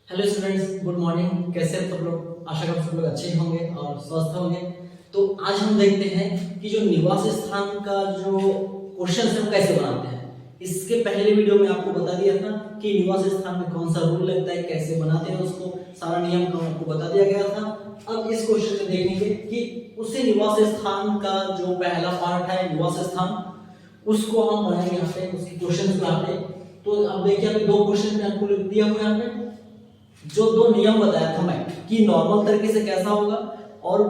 Hello students, good morning. कैसे हैं सब लोग? आशा करता हूं सब लोग अच्छे होंगे और स्वस्थ होंगे। तो आज हम देखते हैं कि जो निवास स्थान का जो क्वेश्चन है वो कैसे बनाते हैं। इसके पहले वीडियो में आपको बता दिया था कि निवास स्थान में कौन सा रूल लगता है, कैसे बनाते हैं, उसको सारा नियम का आपको बता दिया गया था। अब इस क्वेश्चन में देखेंगे कि उसी निवास स्थान का जो पहला पार्ट है निवास स्थान, उसको हम बनाएंगे यहाँ पे, उसके क्वेश्चन यहाँ पे। तो अब देखिए, अभी दो क्वेश्चन आपको दिया हुआ है यहाँ पे, जो दो नियम बताया था मैं कि नॉर्मल तरीके से कैसा होगा, और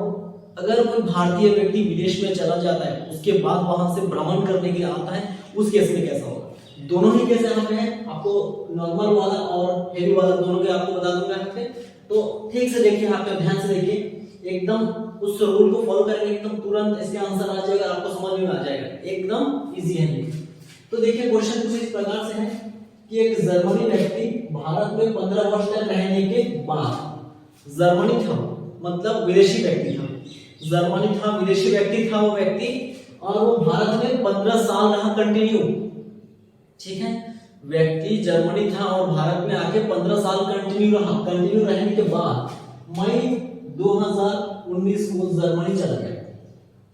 अगर कोई भारतीय व्यक्ति विदेश में चला जाता है उसके बाद वहां से भ्रमण करने के लिए आता है, उस केस में कैसा होगा। दोनों ही केस यहाँ पे हैं, आपको नॉर्मल वाला और हेवी वाला दोनों के आपको बता दूंगा यहाँ पे। तो ठीक से देखिए, यहाँ पे ध्यान से देखिए, एकदम उस रूल को फॉलो करेंगे, एकदम तुरंत इसके आंसर आ जाएगा, आपको समझ में आ जाएगा, एकदम इजी है। तो देखिए, क्वेश्चन कुछ इस प्रकार से है कि एक जर्मनी व्यक्ति भारत में 15 वर्ष तक रहने के बाद, जर्मनी था मतलब विदेशी व्यक्ति था, जर्मनी था विदेशी व्यक्ति था वो व्यक्ति, और वो भारत में 15 साल रहा कंटिन्यू। ठीक है, व्यक्ति जर्मनी था और भारत में आके 15 साल कंटिन्यू रहा। कंटिन्यू रहने के बाद मई 2019 को जर्मनी चला गया।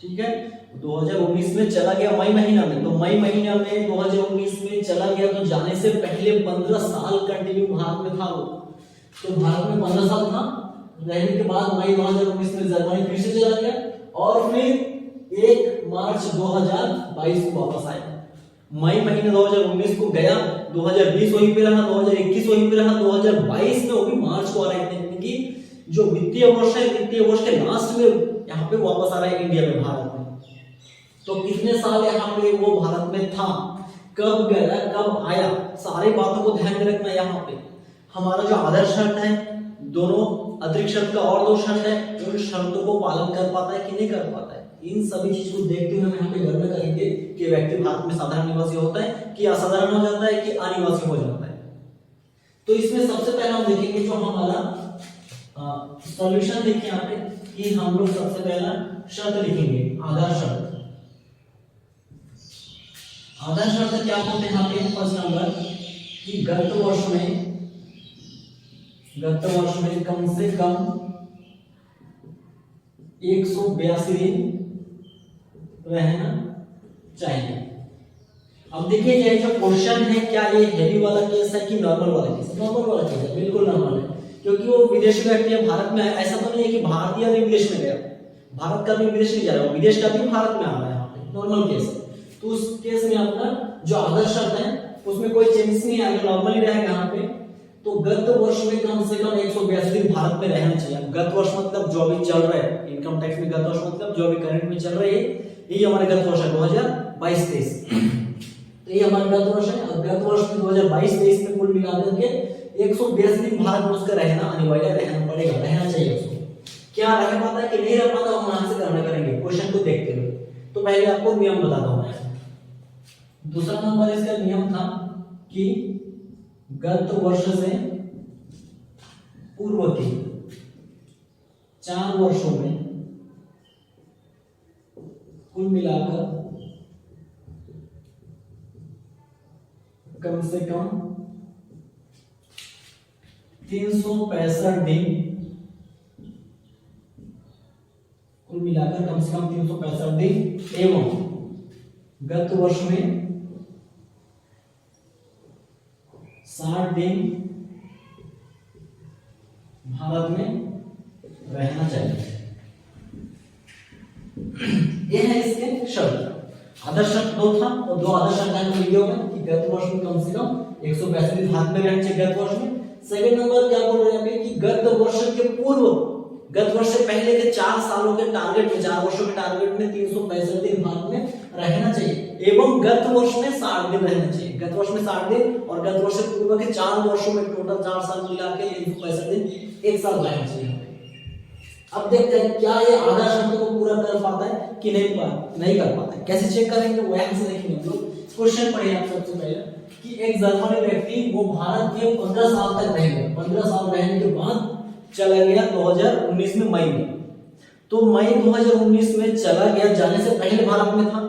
ठीक है, 2019 में चला गया मई महीना में। तो मई महीना में 2019 में चला गया, तो जाने से पहले 15 साल कंटिन्यू भारत में था वो। तो भारत में 15 साल था, रहने के बाद मई 2019 में जर्मनी फिर से चला गया, और फिर 1 मार्च 2022 को वापस आया। मई महीने 2019 को गया, 2020 वहीं पे रहा, 2021 वहीं पे रहा, 2022 में वो भी मार्च को आ रहा है, यानी कि जो वित्तीय वर्ष है, वित्तीय वर्ष के लास्ट में यहाँ पे वापस आ रहा है इंडिया में, भारत में। तो कितने साल यहाँ पे वो भारत में था, कब गया, कब आया, सारी बातों को ध्यान में रखना। यहाँ पे हमारा जो आधार शर्त है, दोनों अतिरिक्त शर्त का और दो शर्त है, उन शर्तों को पालन कर पाता है कि नहीं कर पाता है, इन सभी चीज को देखते हुए हम यहाँ पे गणना करेंगे कि व्यक्ति भारत में साधारण निवासी होता है कि असाधारण हो जाता है कि अनिवासी हो जाता है। तो इसमें सबसे पहले हम देखेंगे जो हमारा सॉल्यूशन देखिए यहाँ पे, कि हम लोग सबसे पहला शर्त लिखेंगे, आधार शर्त। आधार शर्त क्या होते हैं यहाँ पे? फर्स्ट नंबर कि गत वर्ष में कम से कम 182 दिन रहना चाहिए। अब देखिए, ये जो क्वेश्चन है, क्या ये हेवी वाला केस है कि नॉर्मल वाला केस है? नॉर्मल वाला केस है, बिल्कुल नॉर्मल है, क्योंकि वो विदेशी व्यक्ति है भारत में। ऐसा तो नहीं है कि भारतीय भी विदेश में गया, भारत का भी विदेश नहीं जा रहा, विदेश का भी भारत में आ रहा है, यहाँ पे नॉर्मल केस है। तो उस केस में अपना जो आधार शर्त है उसमें कोई चेंज नहीं आएगा, नॉर्मली रहेगा यहाँ पे। तो गत वर्ष में कम से कम 182 दिन भारत में रहना चाहिए। गत वर्ष मतलब जो अभी चल रहा है, इनकम टैक्स में गत वर्ष मतलब जो अभी करंट में चल रहा है, ये हमारे गत वर्ष है 2022-23। तो ये हमारा गत वर्ष है। अब गत वर्ष में 2022-23 में कुल मिला करके 182 दिन भारत में उसका रहना अनिवार्य, रहना पड़ेगा, रहना चाहिए उसको। क्या रह पाता है कि नहीं रह पाता, हम यहाँ से गणना करेंगे क्वेश्चन को देखते हुए। तो पहले आपको नियम बताता हूं मैं। दूसरा नंबर इसका नियम था कि गत वर्ष से पूर्व के 4 वर्षों में कुल मिलाकर कम से कम 365 दिन, कुल मिलाकर कम से कम 365 दिन, एवं गत वर्ष में 60 दिन भारत में रहना चाहिए। यह है इसके शर्त। आधार शर्त 2 था और 2 आधार शर्त है वीडियो में, कि गत वर्ष में कम से कम 182 दिन भारत में रहना चाहिए गत वर्ष में। सेकंड नंबर क्या बोल रहे हैं कि गत वर्ष के पूर्व, गत वर्ष से पहले के 4 सालों के टारगेट में, 4 वर्षों के टारगेट में 365 दिन भारत में रहना चाहिए, एवं गत वर्ष में 60 दिन रहना चाहिए। गत वर्ष में 60 दिन और गत वर्ष से पूर्व के 4 वर्षों में टोटल 4 साल मिला के 365 दिन, 1 साल रहना चाहिए। अब देखते हैं क्या ये आधार शर्त को पूरा कर पाता है कि नहीं कर पाता है। कैसे चेक करेंगे वो यहाँ से देखेंगे हम लोग। क्वेश्चन पढ़िए आप सबसे पहले कि एक जर्मनी व्यक्ति वो भारत के 15 साल तक रहेगा, 15 साल रहने के बाद चला गया 2019 में मई में। तो मई 2019 में चला गया, जाने से पहले भारत में था,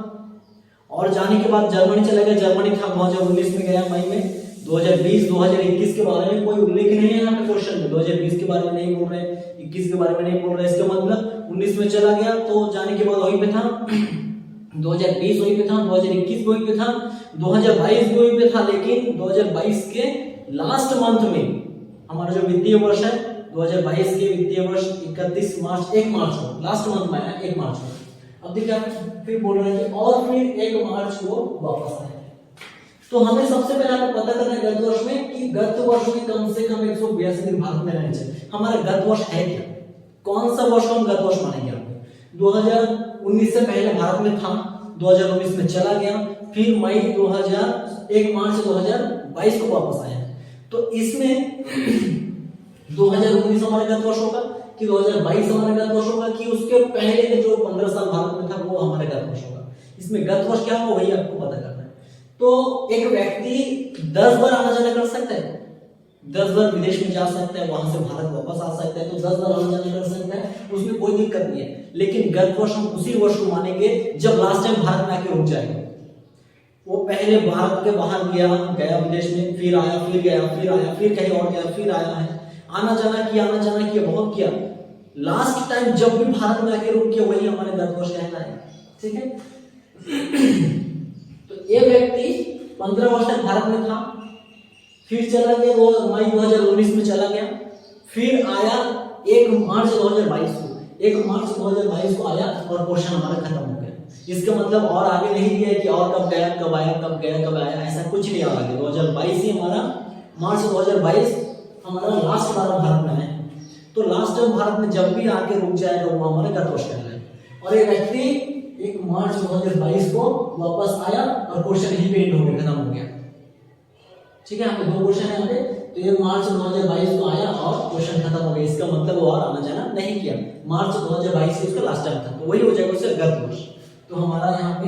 और जाने के बाद जर्मनी चला गया, जर्मनी था 2019 में गया मई में, 2020 2021 के बारे में कोई उल्लेख नहीं है यहाँ पे क्वेश्चन में। 2020 के बारे में नहीं बोल रहे, 21 के बारे में नहीं बोल रहे, इसका मतलब 19 में चला गया तो जाने के बाद वहीं पे था, 2020 वहीं पे था, 2021 वहीं पे था, 2022 वहीं पे था। लेकिन 2022 के लास्ट मंथ में हमारा जो वित्तीय वर्ष है 2022 के वित्तीय वर्ष 31 मार्च 1 मार्च को लास्ट मंथ में आया 1 मार्च को। अब देखिए फिर बोल रहे हैं कि और फिर 1 मार्च को वापस आए। तो हमें सबसे पहले हमें पता करना है गत वर्ष में कि गत वर्ष में कम से कम 182 दिन भारत में रहने चाहिए। हमारा गत वर्ष है क्या, कौन सा वर्ष हम गत वर्ष मानेंगे? आप 2019 से पहले भारत में था, 2019 में चला गया, फिर मई 1 मार्च 2022 को वापस आया। तो इसमें 2019 हमारा गत वर्ष होगा कि 2022 हमारा गत वर्ष होगा कि उसके पहले के जो 15 साल भारत में था वो हमारा गत वर्ष होगा। इसमें गत वर्ष क्या होगा वही आपको पता करना है। तो एक व्यक्ति 10 बार आना जाना कर सकता है, 10 बार विदेश में जा सकता है, वहां से भारत वापस आ सकता है, तो 10 बार आना जाना कर सकता है, उसमें कोई दिक्कत नहीं है। लेकिन गत वर्ष हम उसी वर्ष को मानेंगे जब लास्ट टाइम भारत में आके रुक जाएगा। वो पहले भारत के बाहर गया विदेश में, फिर आया, फिर गया, फिर आया, फिर कहीं और गया, फिर आया है, आना जाना किया, बहुत किया। लास्ट टाइम जब भी भारत में आके रुक गया वही हमारे गत वर्ष कहना है। ठीक है। तो ये व्यक्ति 15 वर्ष तक भारत में था, फिर चला गया, वो मई 2019 में चला गया, फिर आया 1 मार्च 2022 को, 1 मार्च 2022 को आया और पोर्शन हमारा खत्म हो गया। इसका मतलब और आगे नहीं दिया कि और कब गया, कब आया, कब गया, कब आया, ऐसा कुछ नहीं आगे। 2022 ही हमारा, मार्च 2022 हमारा लास्ट बार भारत में है। तो लास्ट टाइम भारत में जब भी आके रुक जाएगा वो हमारा गत वर्ष कहलाएगा। और ये व्यक्ति 1 मार्च 2022 को वापस आया और क्वेश्चन यहीं पे एंड हो गया, खत्म हो गया। ठीक है, यहाँ पे 2 क्वेश्चन है यहाँ पे। तो ये मार्च 2022 को आया और क्वेश्चन खत्म हो गया। इसका मतलब वो और आना जाना नहीं किया। मार्च 2022 से उसका लास्ट टाइम था, तो वही हो जाएगा उससे गत वर्ष। तो हमारा यहाँ पे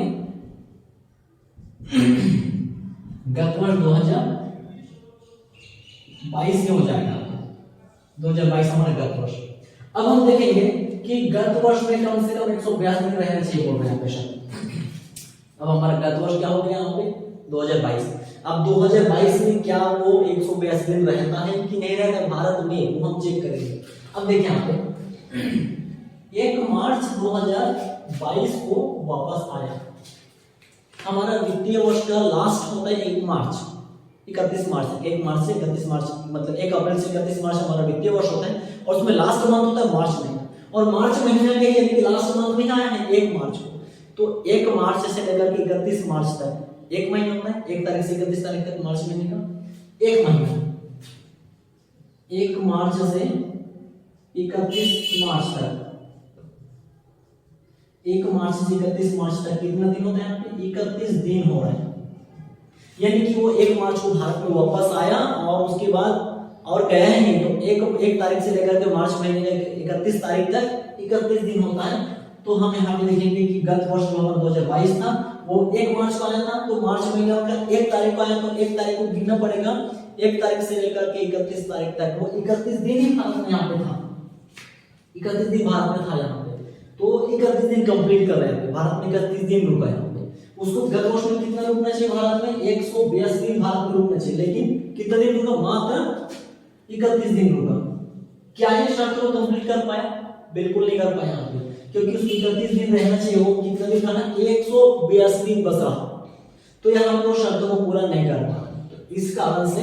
गत वर्ष 2022 हो जाएगा, 2022 हमारा गत वर्ष। अब हम देखेंगे कि गत वर्ष में कम से कम 182 दिन रहना चाहिए बोल रहे हैं पेशेंट। अब हमारा गत वर्ष क्या हो गया यहाँ पे 2022। अब 2022 में क्या वो 182 दिन रहता है कि नहीं रहता भारत में, वो हम चेक करेंगे। अब देखिए यहाँ पे 1 मार्च 2022 को वापस आया। हमारा वित्तीय वर्ष का लास्ट होता है 1 मार्च 31 मार्च, 1 मार्च से 31 मार्च, मतलब 1 अप्रैल से 31 मार्च हमारा वित्तीय वर्ष होता है। और उसमें लास्ट मंथ होता है मार्च महीना, और मार्च महीने के यानी कि लास्ट मंथ में आया है 1 मार्च को। तो 1 मार्च से लेकर के 31 मार्च तक 1 महीना होता है, 1 तारीख से 31 तारीख तक मार्च महीने का 1 महीना। 1 मार्च से 31 मार्च तक, 1 मार्च से 31 मार्च तक कितना दिन होता है यहाँ पे 31 दिन हो रहा है। यानी कि वो 1 मार्च को भारत में वापस आया और उसके बाद और गया ही नहीं। तो 1 तारीख से लेकर के मार्च महीने के 31 तारीख तक 31 दिन होता है। तो हम यहाँ पे देखेंगे कि गत वर्ष जो हमारा 2022 था वो 1 मार्च को आया था, तो मार्च महीना का 1 तारीख को आया, तो 1 तारीख को गिनना पड़ेगा। 1 तारीख से लेकर के 31 तारीख तक वो 31 दिन ही भारत में यहाँ पे था, 31 दिन भारत में था यहाँ पे। तो 31 दिन कंप्लीट कर रहे हैं भारत में, 31 दिन रुका यहाँ पे। उसको गत वर्ष में कितना रुकना चाहिए भारत में 182 दिन भारत में रुकना चाहिए, लेकिन कितना दिन रुका, मात्र 31 दिन रुका। क्या ये शर्त को कंप्लीट कर पाया? बिल्कुल नहीं कर पाया यहाँ पे, क्योंकि उसको 31 दिन रहना चाहिए, वो कितना दिन रहना 182 दिन बस रहा। तो यहाँ हम शर्त को पूरा नहीं कर पा रहे, तो इस कारण से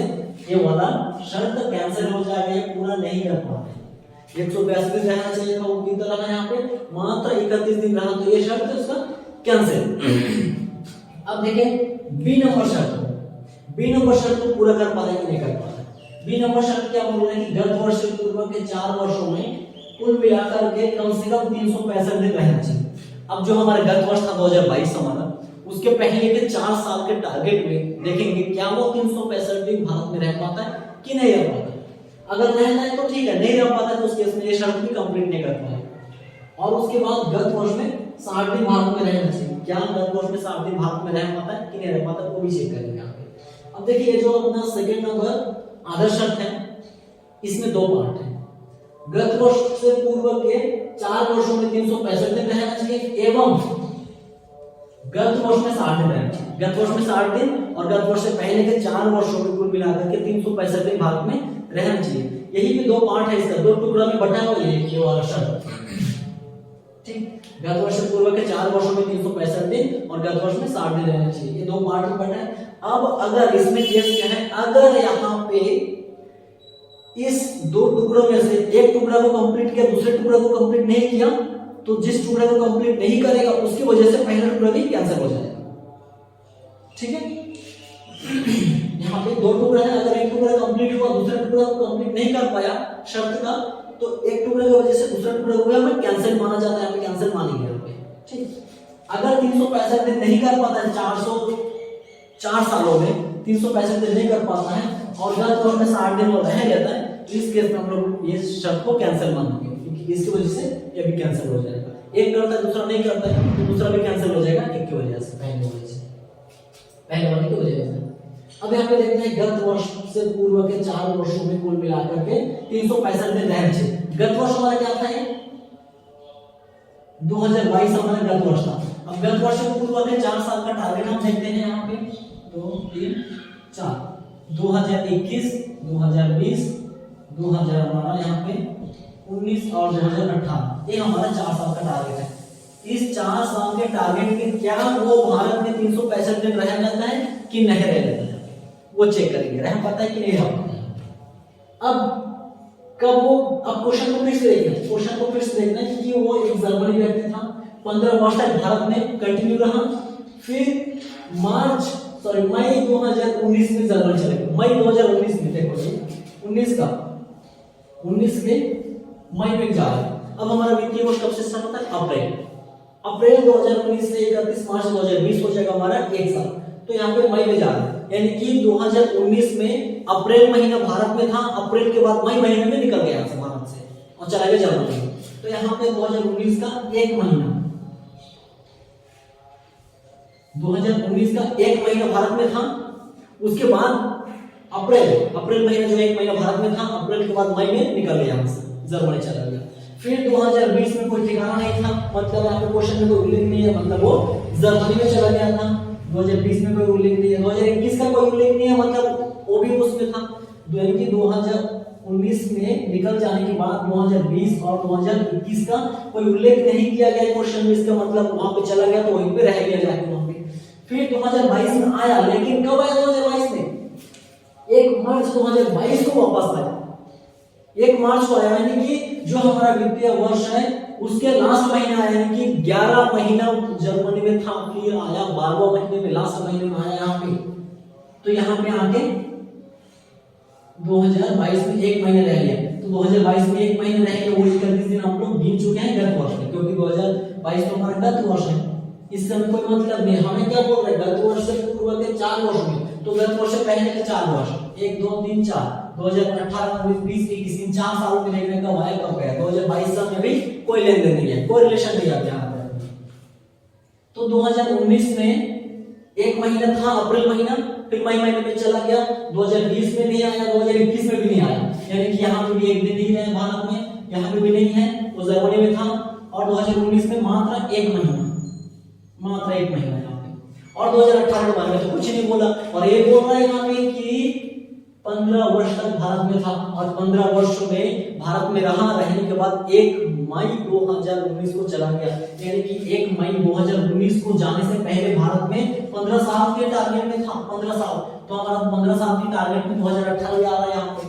ये वाला शर्त कैंसिल हो जाएगा, ये पूरा नहीं कर पा रहे। 182 दिन रहना चाहिए था, वो कितना रहा यहाँ पे मात्र 31 दिन रहा, तो ये शर्त उसका कैंसिल। अब देखें बी नंबर शर्त, बी नंबर शर्त को पूरा कर पा रहे कि नहीं कर पा रहे। बी नंबर शर्त क्या बोल रहे हैं कि गत वर्ष से पूर्व के 4 वर्षों में कुल मिलाकर के कम से कम 365 दिन रहना चाहिए। अब जो हमारा गत वर्ष था 2022 हमारा, उसके पहले के 4 साल के टारगेट में देखेंगे क्या वो 365 दिन भारत में रह पाता है कि नहीं रह पाता। अगर रहता है तो ठीक है, नहीं रह पाता तो उस केस में ये शर्त भी कंप्लीट नहीं कर पाए। और उसके बाद गत वर्ष में 60 दिन भारत में रहना चाहिए, क्या गत वर्ष में 60 दिन भारत में रह पाता है कि नहीं रह पाता, वो भी चेक करेंगे यहाँ पे। अब देखिए जो अपना सेकंड नंबर आदर्श शर्त है, इसमें 2 पार्ट है। गत वर्ष से पूर्व के 4 वर्षों में 365 दिन रहना चाहिए, एवं गत वर्ष में 60 दिन रहना चाहिए, गत वर्ष में 60 दिन और गत वर्ष से पहले के 4 वर्षों में कुल मिलाकर के 365 दिन भारत में रहना चाहिए। यही भी 2 पार्ट है इसका, 2 टुकड़ा में बटा हुआ ये वाला शब्द। ठीक, गत वर्ष से पूर्व के 4 वर्षों में 365 दिन और गत वर्ष में 60 दिन रहना चाहिए, ये 2 पार्ट में बटा है। अब अगर इसमें केस क्या है, अगर यहाँ पे इस 2 टुकड़ों में से एक टुकड़ा को कंप्लीट किया, दूसरे टुकड़ा को कंप्लीट नहीं किया, तो जिस टुकड़े को कंप्लीट नहीं करेगा उसकी वजह से पहला टुकड़ा भी कैंसिल हो जाएगा। ठीक है, यहाँ पे 2 टुकड़ा है, अगर एक टुकड़ा कंप्लीट हुआ, दूसरा टुकड़ा को कंप्लीट नहीं कर पाया शर्त का, तो एक टुकड़े की वजह से दूसरा टुकड़ा को हमें कैंसिल माना जाता है, हमें कैंसिल मानेंगे यहाँ पे। ठीक, अगर 365 दिन नहीं कर पाता है, 404 सालों में 365 दिन नहीं कर पाता है और गत वर्ष में 60 दिन और रह जाता है, तो इस केस में हम लोग ये शर्त को कैंसिल मानेंगे, क्योंकि इसकी वजह से ये भी कैंसिल हो जाएगा। एक करता है दूसरा नहीं करता है तो दूसरा भी कैंसिल हो जाएगा एक की वजह से, पहले वाले की वजह से। अब यहाँ पे देखते हैं गत वर्ष से पूर्व के 4 वर्षों में कुल मिलाकर के 365 दिन रहना चाहिए। गत वर्ष हमारा क्या था, ये 2022 हमारा गत वर्ष था। अब गत वर्ष से पूर्व के 4 साल का टारगेट हम देखते हैं यहाँ पे 2 3 4 2021 2020 2012 यहाँ पे 19 और 2018, ये हमारा 4 साल का टारगेट है। इस 4 साल के टारगेट में क्या वो भारत में 365 दिन रह जाता है कि नहीं रह जाता है, वो चेक करेंगे, रह पाता है कि नहीं रह पाता है। अब कब वो, अब क्वेश्चन को फिर से देखना है, क्वेश्चन को फिर से देखना है कि वो एक जर्मनी व्यक्ति था, 15 वर्ष तक भारत में कंटिन्यू रहा, फिर मई 2019 में जर्मनी चले गए। मई 2019 में देखो ये 19 के मई में जा रहे हैं। अब हमारा वित्तीय वर्ष कब से स्टार्ट होता है, अप्रैल 2019 से 31 मार्च 2020 हो जाएगा हमारा 1 साल। तो यहाँ पे मई में जा रहे हैं, यानी कि 2019 में अप्रैल महीना भारत में था, अप्रैल के बाद मई महीने में निकल गया भारत से और चला गया जर्मनी। तो यहाँ पे 2019 का 1 महीना, 2019 का 1 महीना भारत में था, उसके बाद अप्रैल महीना जो 1 महीना भारत में था, अप्रैल के बाद मई में निकल गया यहाँ से, जर्मनी चला गया। फिर 2020 में कोई ठिकाना नहीं था, मतलब यहाँ पे क्वेश्चन में कोई उल्लेख नहीं है, मतलब वो जर्मनी में चला गया था। 2020 में कोई उल्लेख नहीं है, 2021 का कोई उल्लेख नहीं है, मतलब वो भी उसमें था। यानी कि 2019 में निकल जाने के बाद 2020 और 2021 का कोई उल्लेख नहीं किया गया क्वेश्चन में, इसका मतलब वहां पे चला गया तो वहीं पे रह गया जाके वहां पे। फिर 2022 में आया, लेकिन कब आया 2022 में, 1 मार्च 2022 को वापस आया, 1 मार्च को आया, यानी कि जो हमारा वित्तीय वर्ष है उसके लास्ट महीना, यानी कि 11 महीना जर्मनी में था, फिर आया 12वें महीने में, लास्ट महीने में आया यहाँ पे। तो यहाँ पे आके 2022 में 1 महीने रह गया, तो 2022 में 1 महीने रह गया, वो 31 दिन हम लोग गिन चुके हैं गत वर्ष में, क्योंकि 2022 तो हमारा गत वर्ष है, इससे हमें कोई मतलब नहीं। हमें क्या बोल रहे हैं, गत वर्ष से पूर्व के 4 वर्ष में, तो गत वर्ष से पहले के 4 वर्ष, 1 2 3 4, 2018 20 21 इन 4 सालों में देखने कब आया कब गया। 2022 साल में भी कोई लेन देन नहीं है, कोई रिलेशन नहीं है यहाँ पे। तो 2019 में 1 महीना था, अप्रैल महीना, फिर मई महीने में चला गया, 2020 में नहीं आया, 2021 में भी नहीं आया, यानी कि यहाँ पे भी 1 दिन नहीं है भारत में, यहाँ पे भी नहीं है, वो जर्मनी में था। और 2019 में मात्र 1 महीना यहाँ पे, और 2018 के बारे में तो कुछ नहीं बोला। और ये बोल रहा है यहाँ पे कि 15 वर्ष तक भारत में था और 15 वर्षों में भारत में रहने के बाद 1 मई 2019 को चला गया, यानी कि 1 मई 2019 को जाने से पहले भारत में 15 साल के टारगेट में था, 15 साल। तो हमारा 15 साल की टारगेट में 2018 आ रहा है यहाँ पे।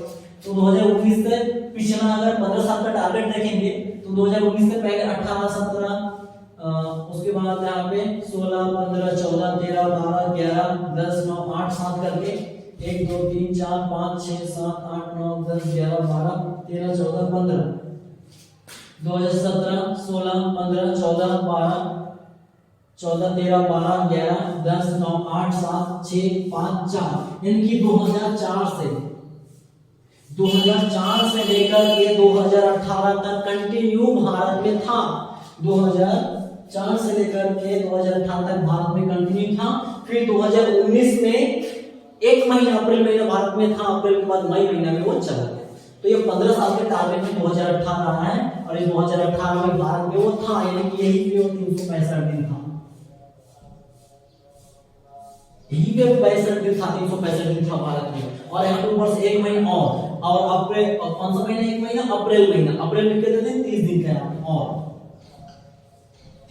तो 2019 से पिछला अगर 15 साल का टारगेट देखेंगे तो 2019 से पहले 18 17 उसके बाद यहाँ पे 16 15 14 13 12 11 10 9 8 7 करके 1 2 3 4 5 6 7 8 9 10 11 12 13 14 15 2017 16 15 14 12 14 13 12 11 10 9 8 7 6 5 4, यानी कि 2004 से लेकर के 2018 तक कंटिन्यू भारत में था। 2004 से लेकर के 2018 तक भारत में कंटिन्यू था। फिर 2019 में 1 महीना अप्रैल महीना भारत में था, अप्रैल के बाद मई महीना में वो चला गया। तो ये 15 साल के टारगेट में 2018 रहा है और ये 2018 में भारत में वो था, यानी कि यही पे 365 दिन था। यही पे 62 दिन था, 365 दिन था भारत में। और यहाँ पे ऊपर से एक महीना और अप्रैल, कौन सा महीना, एक महीना अप्रैल महीना, अप्रैल में कितने दिन, 30 दिन का यहाँ पे और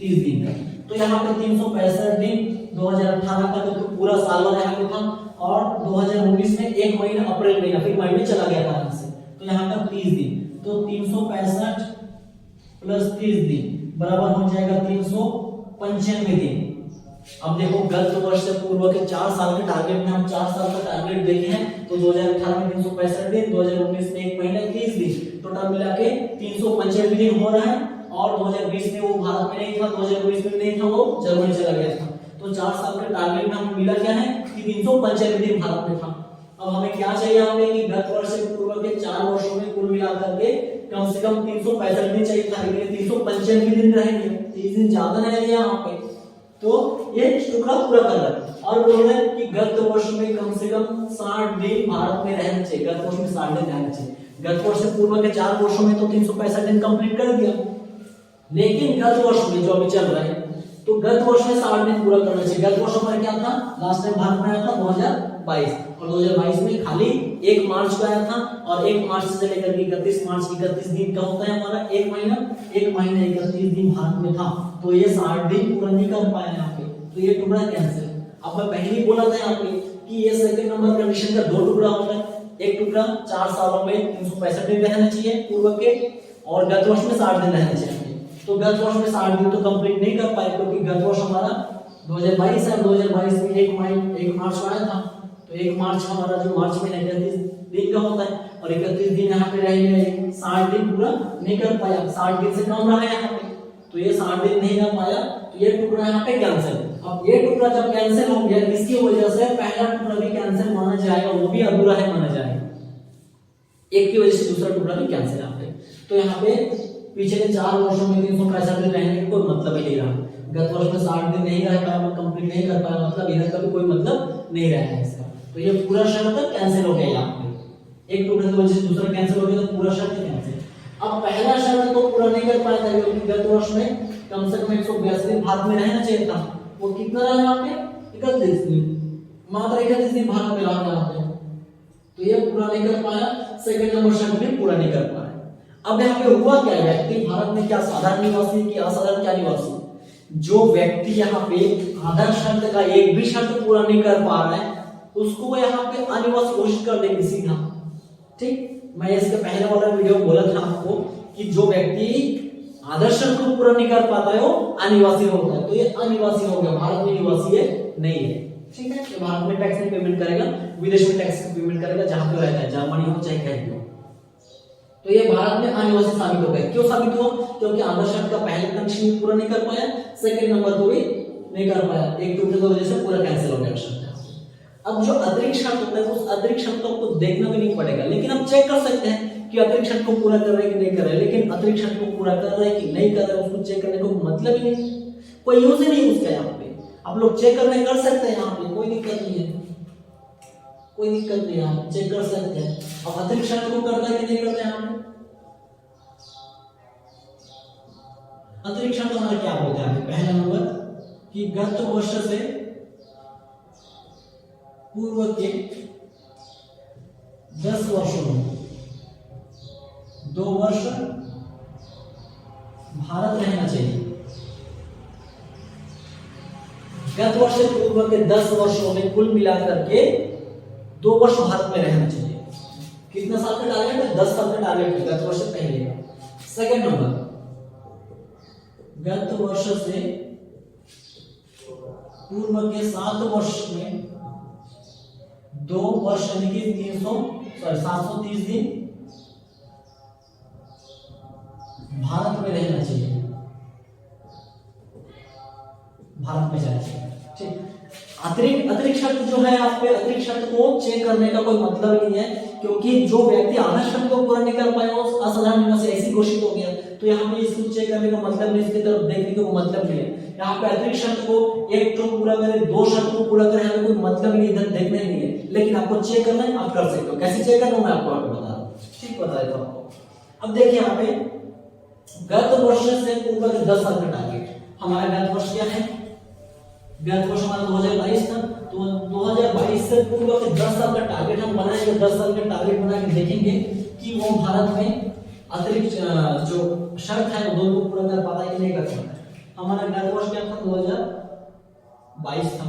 30 दिन का। तो यहाँ पे 365 दिन 2018 का जो पूरा साल वाला यहाँ पे था, और 2019 में एक महीना अप्रैल महीना, फिर महीने चला गया था यहाँ से, तो यहाँ पर 30 दिन। तो 365 प्लस 30 दिन बराबर हो जाएगा 395 दिन। अब देखो गत वर्ष से पूर्व के 4 साल के टारगेट में हम 4 साल का टारगेट देखे हैं, तो 2018 में 365 दिन, 2019 में एक महीना 30 दिन, टोटल मिला के 395 दिन हो रहा है। और 2020 में वो भारत में नहीं था, 2019 में नहीं था, वो जर्मनी चला गया था। तो 4 साल के टारगेट में हमें मिला क्या है कि 395 दिन भारत में था। अब हमें क्या चाहिए हमें कि गत वर्ष से पूर्व के 4 वर्षों में कुल मिलाकर के कम से कम 365 दिन चाहिए था, लेकिन 395 दिन रहेंगे, 30 दिन ज्यादा नहीं है यहाँ पे। तो ये टुकड़ा पूरा कर रहा है और बोल रहे हैं कि गत वर्ष में कम से कम 60 दिन भारत में रहना चाहिए, गत वर्ष में 60 दिन रहना चाहिए। गत वर्ष से पूर्व के 4 वर्षों में तो 365 दिन कंप्लीट कर दिया, लेकिन गत वर्ष में जो अभी चल रहा है, तो गत वर्ष में 60 दिन पूरा करना चाहिए। गत वर्ष हमारा क्या था, लास्ट टाइम भारत में आया था 2022, और 2022 में खाली 1 मार्च को आया था, और 1 मार्च से लेकर 31 मार्च, 31 दिन का होता है हमारा एक महीना 31 दिन भारत में था। तो ये 60 दिन पूरा नहीं कर पाया यहाँ पे, तो ये टुकड़ा कैंसिल। अब मैं पहले ही बोला था यहाँ पे कि ये सेकंड नंबर कंडीशन का 2 टुकड़ा होता है। एक टुकड़ा 4 सालों में 365 दिन रहना चाहिए पूर्व के, और गत वर्ष में 60 दिन रहना चाहिए। तो गत वर्ष में 60 दिन तो कंप्लीट नहीं कर पाए, क्योंकि गत वर्ष हमारा 2022 है, 2022 में 1 मार्च को आया था, तो 1 मार्च हमारा जो मार्च में 31 दिन का होता है, और 31 दिन यहाँ पे रहेंगे, 60 दिन पूरा नहीं कर पाया, 60 दिन से कम रहा यहाँ पे, तो ये 60 दिन नहीं कर पाया, तो ये टुकड़ा यहाँ पे कैंसिल। अब ये टुकड़ा जब कैंसिल हो गया, इसकी वजह से पहला टुकड़ा भी कैंसिल माना जाएगा, वो भी अधूरा है माना जाएगा, एक की वजह से दूसरा टुकड़ा भी कैंसिल यहाँ पे। तो यहाँ पे पीछे के 4 वर्षों में 365 दिन रहने का कोई मतलब ही नहीं रहा। गत वर्ष में 60 दिन नहीं रह पाया, कंप्लीट नहीं कर पाया, मतलब इधर का भी कोई मतलब नहीं रहा है इसका। तो ये पूरा शर्त कैंसिल हो गया यहाँ पे, एक टुकड़े की वजह से दूसरा कैंसिल हो गया, तो पूरा शर्त कैंसिल। अब पहला शर्त तो पूरा नहीं कर पाया था, क्योंकि गत वर्ष में कम से कम 182 दिन भारत में रहना चाहिए था, वो कितना रहा यहाँ पे 31 दिन, मात्र 31 दिन भारत में रहा यहाँ पे, तो ये पूरा नहीं कर पाया। सेकंड नंबर शर्त भी पूरा नहीं कर पाया। अब यहाँ पे हुआ क्या, व्यक्ति भारत में क्या साधारण निवासी कि असाधारण क्या निवासी, जो व्यक्ति यहाँ पे आधार शर्त का एक भी शर्त पूरा नहीं कर पा रहा है, उसको यहाँ पे अनिवासी घोषित कर देंगे सीधा। ठीक, मैं इसके पहले वाला वीडियो बोला था आपको कि जो व्यक्ति आधार शर्त को पूरा नहीं कर पाता है वो अनिवासी होता है, तो ये अनिवासी हो गया, भारत में निवासी है नहीं है। ठीक है, तो भारत में टैक्स नहीं पेमेंट करेगा, विदेश में टैक्स पेमेंट करेगा, जहां पे रहता है, जर्मनी हो चाहे कहीं हो। तो ये भारत में अनिवासी साबित हो गए। क्यों साबित हुआ, क्योंकि आधार शर्त का पहले कंडीशन पूरा नहीं कर पाया, सेकंड नंबर को भी नहीं कर पाया, एक टुकड़े की वजह से पूरा कैंसिल हो गया शर्त। अब जो अतिरिक्त शर्त होता है, उस अतिरिक्त शर्त को आपको देखना भी नहीं पड़ेगा, लेकिन हम चेक कर सकते हैं कि अतिरिक्त शर्त को पूरा कर रहे हैं कि नहीं कर रहे, लेकिन अतिरिक्त शर्त को पूरा कर रहे हैं कि नहीं कर रहे, उसको चेक करने को मतलब ही नहीं, कोई यूज ही नहीं उसका। यहाँ पे आप लोग चेक करने कर सकते हैं, यहाँ पे कोई दिक्कत नहीं है, कोई दिक्कत नहीं है, आप चेक कर सकते हैं। अब अतिरिक्त शर्त को करता है कि नहीं करता है यहाँ पे, अतिरिक्त शर्त हमारा क्या होता है, पहला नंबर कि गत वर्ष से पूर्व के 10 वर्षों में 2 वर्ष भारत रहना चाहिए। गत वर्ष से पूर्व के 10 वर्षों में कुल मिलाकर के 2 वर्ष भारत में रहना चाहिए। कितना साल का टारगेट है, 10 साल का टारगेट है गत वर्ष से पहले का। सेकंड नंबर, गत वर्ष से पूर्व के 7 वर्ष में 2 वर्ष यानी कि 730 दिन भारत में रहना चाहिए, भारत में जाना चाहिए। ठीक, अतिरिक्त शर्त जो है आप पे, अतिरिक्त शर्त को चेक करने का कोई मतलब नहीं है, क्योंकि जो व्यक्ति आधार शर्त को पूरा नहीं कर पाया वो असाधारण निवासी ऐसी घोषित हो गया, तो यहाँ पे इसको चेक करने का मतलब नहीं, इसकी तरफ देखने का मतलब नहीं है। यहाँ पे अतिरिक्त शर्त को एक तो पूरा करे, 2 शर्त को पूरा करे, हमें कोई मतलब नहीं, इधर देखना ही नहीं है, लेकिन आपको चेक करना है, आप कर सकते हो। कैसे चेक करना मैं आपको बता रहा हूँ, ठीक बता देता हूँ आपको। अब देखिए यहाँ पे गत वर्ष से पूर्व के 10 साल का टारगेट, हमारा गत वर्ष क्या है, गत वर्ष हमारा 2022 था, तो तो 2022 से पूर्व के 10 साल का टारगेट हम बनाएंगे। 10 साल का टारगेट बना के देखेंगे कि वो भारत में अतिरिक्त जो शर्त है वो दोनों को पूरा कर पाता है कि नहीं कर पाता है। हमारा गत वर्ष क्या था, 2022 था।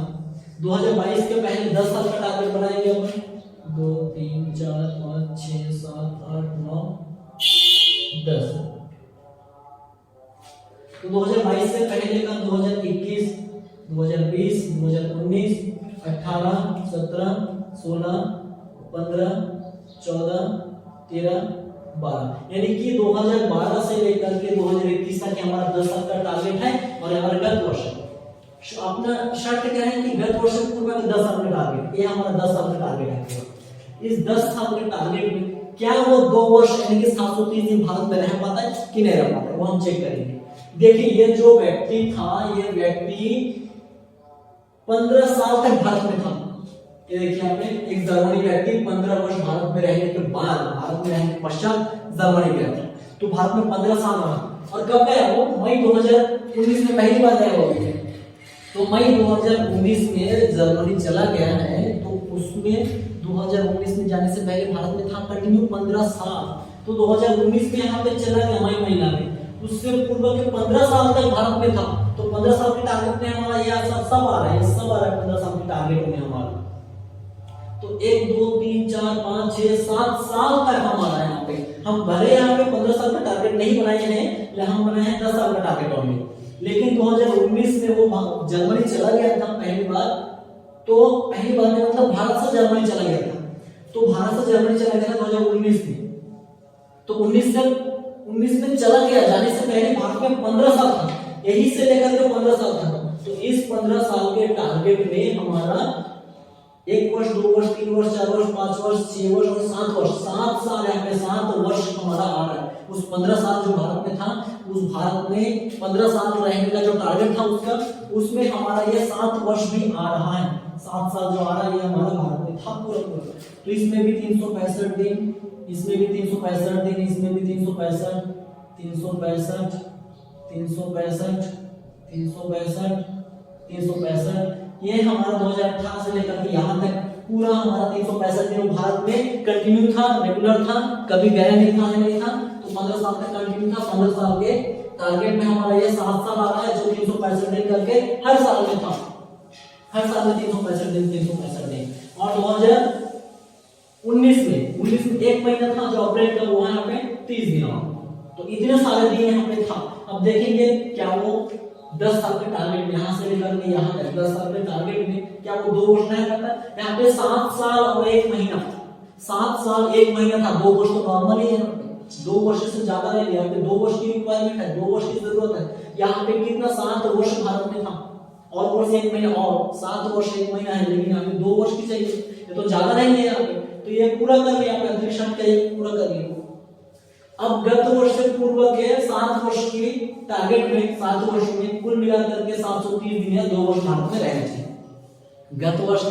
2022 के पहले 10 साल का टारगेट बनाएंगे अपन। 2 3 4 5 6 7 8 9 10। तो 2022 से पहले का 2021 2020 2019 18 17 16 15 14 13 12, यानी कि 2012 से लेकर के 2021 तक हमारा 10 साल का टारगेट है। और हमारा गत वर्ष अपना शर्त क्या है कि गत वर्ष पूर्व का 10 साल का टारगेट, ये हमारा 10 साल का टारगेट है। इस 10 साल के टारगेट में क्या वो 2 वर्ष यानी कि 730 दिन भारत में रह पाता है कि नहीं रह पाता है, वो हम चेक करेंगे। देखिए ये जो व्यक्ति था, ये व्यक्ति 15 साल तक भारत में था। ये देखिए यहाँ पे एक जर्मनी व्यक्ति 15 वर्ष भारत में रहने के बाद, भारत में रहने के पश्चात जर्मनी गया था। तो भारत में 15 साल रहा। और कब गया वो? मई 2019 में पहली बार गया वो। तो मई 2019 में जर्मनी चला गया है। तो उसमें 2019 में जाने से पहले भारत में था कंटिन्यू 15 साल। तो 2019 में यहाँ पे चला गया मई महीना में, उससे पूर्व के 15 साल तक भारत में था। तो 15 साल के टारगेट में हमारा ये सब आ रहा है, सब आ रहा है 15 साल के टारगेट में हमारा। तो 1 2 3 4 5 6 7 साल तक हमारा यहाँ पे, हम भले यहाँ पे 15 साल का टारगेट नहीं बनाए हैं, लेकिन हम बनाए हैं 10 साल का टारगेट ओनली। लेकिन 2019 में वो जर्मनी चला गया था पहली बार। तो पहली बार में मतलब भारत से जर्मनी चला गया था। तो भारत से जर्मनी चला गया था 2019 में। तो 19 में चला गया, जाने से पहले भारत में 15 साल था, यही से लेकर के 15 साल था। तो इस 15 साल के टारगेट में हमारा 1 वर्ष 2 वर्ष 3 वर्ष 4 वर्ष 5 वर्ष 6 वर्ष और 7 वर्ष, 7 साल यहाँ पे 7 वर्ष हमारा आ रहा है। उस 15 साल जो भारत में था, उस भारत में 15 साल रहने का जो टारगेट था उसका, उसमें हमारा ये 7 वर्ष भी आ रहा है। 7 साल जो आ रहा है ये हमारा भारत में था पूरा पूरा। तो इसमें भी 365 दिन, इसमें भी 365 दिन, इसमें भी 365 365 365 365 365। ये हमारा 2018 से लेकर के यहाँ तक पूरा हमारा 365 दिन भारत में कंटिन्यू था, रेगुलर था, कभी गया नहीं था। तो 15 साल तक कंटिन्यू था। 15 साल के टारगेट में हमारा ये 7 साल आ रहा है, जो 365 दिन करके हर साल में था। हर साल में 365 दिन। और 2019 में 1 महीना था जो अप्रैल का, वो यहाँ पे 30 दिन। तो इतने सारे दिन यहाँ पे था। अब देखेंगे क्या वो 10 साल के टारगेट में, यहाँ से लेकर के यहाँ तक 10 साल के टारगेट में क्या वो 2 वर्ष रह जाता है? यहाँ पे 7 साल और 1 महीना, 7 साल 1 महीना था। 2 वर्ष तो नॉर्मल ही है, 2 वर्ष से ज्यादा नहीं। यहाँ पे 2 वर्ष की रिक्वायरमेंट है, 2 वर्ष की जरूरत है। यहाँ पे कितना 7 वर्ष भारत में था, और वर्ष 1 महीना, और 7 वर्ष 1 महीना है, लेकिन यहाँ पे 2 वर्ष की चाहिए। ये तो ज्यादा नहीं है यहाँ पे। तो ये पूरा कर लिया, यहाँ पे अंतरिक्ष का ये पूरा कर लिया। अब गत वर्ष से पूर्व के 7 वर्ष की टारगेट में, 7 वर्ष में कुल मिलाकर के 730 दिन या 2 वर्ष भारत में रहना चाहिए। गत वर्ष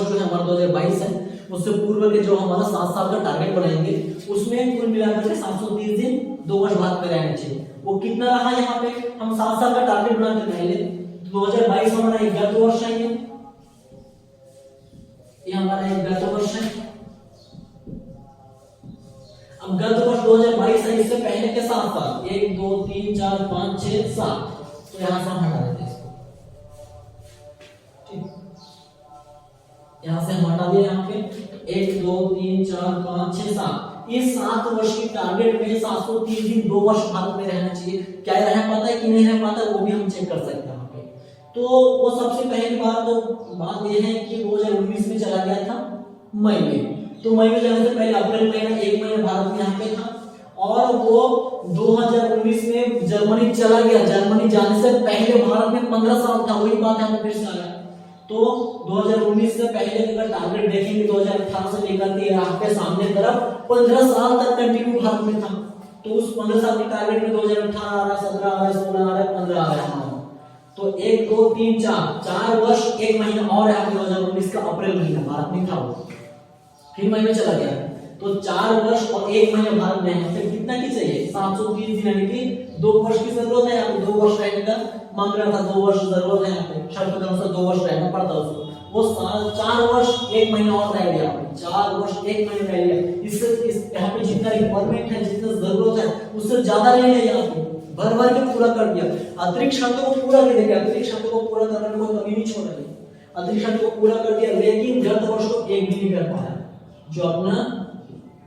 जो है हमारा 2022 है, उससे पूर्व के जो हमारा 7 साल का टारगेट बनाएंगे, उसमें कुल मिलाकर के 730 दिन 2 वर्ष भारत में रहना चाहिए। वो कितना रहा? यहाँ पे हम 7 साल का टारगेट बनाते पहले 2022 हमारा एक गत वर्ष है, ये हमारा एक गत वर्ष है। अब गत वर्ष 2022 है, इससे पहले के 7 साल 1 2 3 4 5 6 7, तो यहां से हम हटा देते हैं इसको। ठीक, यहां से हम हटा दिए। यहाँ पे 1 2 3 4 5 6 7, इस 7 वर्ष की टारगेट में 730 दिन 2 वर्ष भारत में रहना चाहिए। क्या रह पाता है कि नहीं रह पाता, वो भी हम चेक कर सकते हैं यहाँ पे। तो वो सबसे पहली बात ये है कि 2019 में चला गया था मई में। तो मई में जाने से पहले अप्रैल महीना 1 महीना भारत में यहाँ पे था। और वो 2019 में जर्मनी चला गया। जर्मनी जाने से पहले भारत में 15 साल था, वही बात यहाँ पे फिर से आ रहा है। तो 2019 से पहले अगर टारगेट देखेंगे 2018 से लेकर के यहाँ पे सामने तरफ 15 साल तक कंटिन्यू भारत में था। तो उस 15 साल के टारगेट में 2018 आ रहा है, 17 आ रहा है, 16 आ रहा है, 15 आ रहा है। तो 1 2 3 4 वर्ष 1 महीना और यहाँ पे 2019 का अप्रैल महीना भारत में था, वो फिर मई में चला गया। तो 4 वर्ष और 1 महीना भारत में यहाँ पे कितना की चाहिए 730 दिन, यानी कि 2 वर्ष की जरूरत है। आपको 2 वर्ष रहने का मांग रहा था, 2 वर्ष जरूरत है यहाँ पे, शर्त के अनुसार 2 वर्ष रहना पड़ता है उसको। वो 4 वर्ष 1 महीना और रह गया, 4 वर्ष 1 महीना रह गया। इससे इस यहाँ पे जितना रिक्वायरमेंट है, जितना जरूरत है, उससे ज्यादा रह गया। यहाँ पे भर भर के पूरा कर दिया, अतिरिक्त शर्तों को पूरा कर दिया, अतिरिक्त शर्तों को पूरा करने में कोई कमी नहीं छोड़ा, अतिरिक्त शर्तों को पूरा कर दिया, लेकिन गत वर्ष को एक भी नहीं कर पाया। जो अपना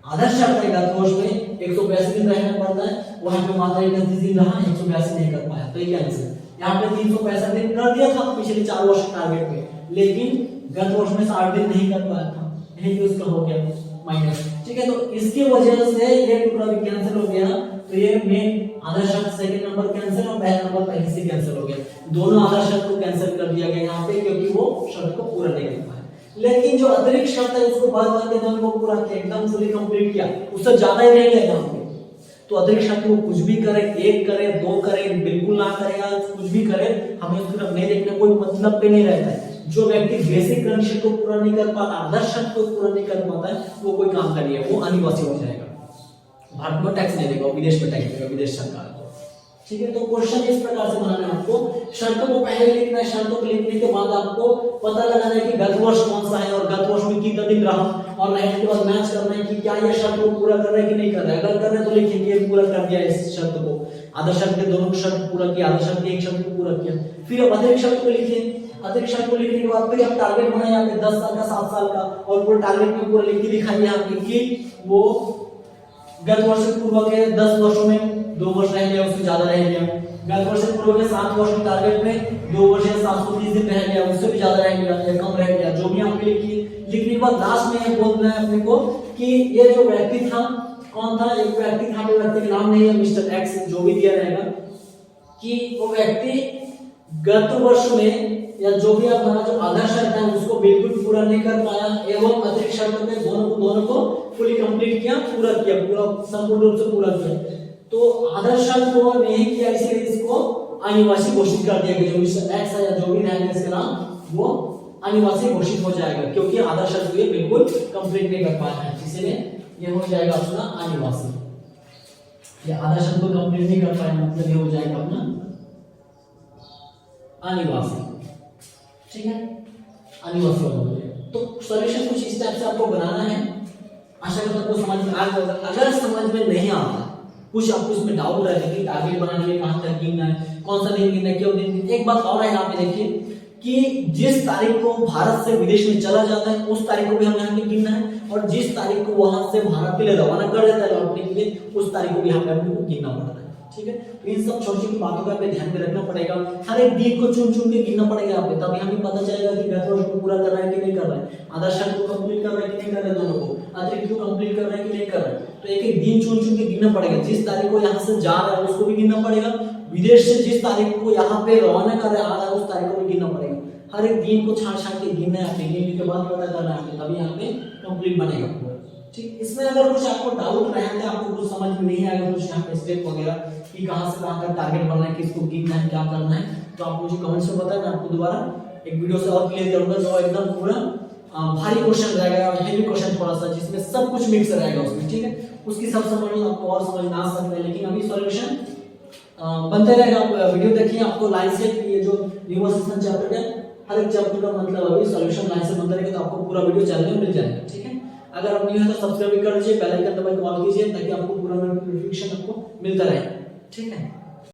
आदर्श शर्त है गत वर्ष में 182 दिन रहना पड़ता है, वहां पे मात्र 31 दिन रहा, 182 नहीं कर पाया। तो ये आंसर यहाँ पे 365 दिन कर दिया था पिछले 4 वर्ष के टारगेट में, लेकिन गत वर्ष में 60 दिन नहीं कर पाया था, यही उसका हो गया माइनस। ठीक है, तो इसकी वजह से ये टुकड़ा भी कैंसिल हो गया। तो ये मेन आदर्श शर्त सेकंड नंबर कैंसिल और पहला नंबर पहले से कैंसिल हो गया। दोनों आदर्श शर्त को कैंसिल कर दिया गया यहाँ पे, क्योंकि वो शर्त को पूरा नहीं कर पाया। लेकिन जो अतिरिक्त शर्त है उसको बार बार के दोनों को पूरा किया, एकदम फुली कंप्लीट किया, उससे ज्यादा ही रह गया यहाँ पे। तो अतिरिक्त शर्त को कुछ भी करे, 1 करे, 2 करे, बिल्कुल ना करे या कुछ भी करे, हमें उसकी तरफ नहीं देखना, कोई मतलब पे नहीं रहता है। जो व्यक्ति बेसिक कंडीशन को पूरा नहीं कर पाता, आदर्श शर्त को पूरा नहीं कर पाता है, वो कोई काम का नहीं है, वो अनिवासी हो जाएगा, भारत में टैक्स नहीं देगा, विदेश में टैक्स देगा, विदेश सरकार को। ठीक है, तो क्वेश्चन इस प्रकार से बनाना है आपको। शर्तों को पहले लिखना है, शर्तों को लिखने के बाद आपको पता लगाना है कि गत वर्ष कौन सा है और गत वर्ष में कितना दिन रहा, और रहने के बाद मैच करना है कि क्या ये शर्त को पूरा कर रहा है कि नहीं कर रहा है। अगर कर रहा है तो लिखिए कि ये पूरा कर दिया इस शर्त को, आदर्श शर्त के दोनों शर्त पूरा किया, आदर्श शर्त की एक शर्त को पूरा किया। फिर अब अतिरिक्त शर्त को लिखिए, अतिरिक्त शर्त को लिखने के बाद फिर आप टारगेट बनाए यहाँ पे 10 साल का, 7 साल का, और पूरा टारगेट में पूरा लिख के दिखाइए यहाँ पे कि वो गत वर्ष से पूर्व के 10 वर्षों में 2 वर्ष रह गया, उससे ज्यादा रह गया। गत वर्ष से पूर्व के 7 वर्ष के टारगेट में 2 वर्ष या 730 दिन रह गया, उससे भी ज्यादा रह गया या कम रह गया, जो भी आप लिखिए। लिखने के बाद लास्ट में ये बोलना है अपने को कि ये जो व्यक्ति था कौन था, एक व्यक्ति था, व्यक्ति का नाम नहीं है, मिस्टर एक्स जो भी दिया रहेगा, कि वो व्यक्ति गत वर्ष में या जो भी अपना जो आदर्श शर्त है उसको बिल्कुल पूरा नहीं कर पाया, एवं अतिरिक्त शर्त में दोनों को फुली कंप्लीट किया, पूरा संपूर्ण रूप से पूरा किया। तो आदर्श शर्त को नहीं किया, इसलिए इसको अनिवासी घोषित कर दिया गया। जो मिस्टर एक्स है या जो भी रहेगा इसका नाम, वो अनिवासी घोषित हो जाएगा, क्योंकि आदर्श शर्त को ये बिल्कुल कंप्लीट नहीं कर पाया है, इसलिए ये हो जाएगा अपना अनिवासी। ये आदर्श शर्त को कंप्लीट नहीं कर पाया मतलब ये हो जाएगा अपना अनिवासी। ठीक है, अनिवासी हो गया। तो सॉल्यूशन कुछ इस टाइप से आपको बनाना है। आशा करता हूं आपको समझ में आ गया। अगर समझ में नहीं आता, कुछ आपको इसमें डाउट रहता है कि टारगेट बनाने के लिए कहां तक गिनना है, कौन सा दिन गिनना है, क्यों दिन। एक बात और है यहाँ पे देखिए कि जिस तारीख को भारत से विदेश में चला जाता है उस तारीख को भी हमें यहाँ पे गिनना है, और जिस तारीख को वहां से भारत के लिए रवाना कर देता है लौटने के लिए उस तारीख को भी हमें गिनना पड़ता है। ठीक है, तो इन सब छोटी छोटी बातों का हमें ध्यान में रखना पड़ेगा। हर एक दिन को चुन चुन के गिनना पड़ेगा यहाँ पे, तभी हमें पता चलेगा कि गत वर्ष को पूरा कर रहा है कि नहीं कर रहा है, आदर्श शर्त को कंप्लीट कर रहा है कि नहीं कर रहा है, दोनों को अतिरिक्त को कंप्लीट कर रहा है कि नहीं कर रहा है। तो एक एक दिन चुन चुन के गिनना पड़ेगा। जिस तारीख को यहाँ से जा रहा है उसको भी गिनना पड़ेगा, विदेश से जिस तारीख को यहाँ पे रवाना कर रहा है उस तारीख को भी गिनना पड़ेगा। हर एक दिन को छांट छांट के गिनना है, गिनने के बाद पता करना है, तभी यहाँ पे कंप्लीट बनेगा। ठीक, इसमें अगर कुछ आपको डाउट रहे तो आपको कुछ समझ में नहीं आएगा, कुछ यहाँ पे स्टेप वगैरह कि कहां से कहां तक टारगेट बनना है, किसको गिनना है, क्या करना है, तो आप मुझे कमेंट्स में बताएं। मैं आपको दोबारा एक वीडियो से और क्लियर करूंगा जो एकदम पूरा भारी क्वेश्चन रहेगा और हेवी क्वेश्चन थोड़ा सा, जिसमें सब कुछ मिक्स रहेगा उसमें। ठीक है, उसकी सब समझ में आपको और समझ ना सकते हैं, लेकिन अभी सॉल्यूशन बनते रहेगा। आप वीडियो देखिए, आपको लाइन से ये जो न्यूमरेशन चैप्टर है हर एक चैप्टर का मतलब अभी सॉल्यूशन लाइन से बनता रहेगा, तो आपको पूरा वीडियो चैनल में मिल जाएगा। ठीक है, अगर आप न्यू है तो सब्सक्राइब कर लीजिए, बेल आइकन दबाकर ऑल कीजिए ताकि आपको पूरा नोटिफिकेशन आपको मिलता रहे। ठीक है।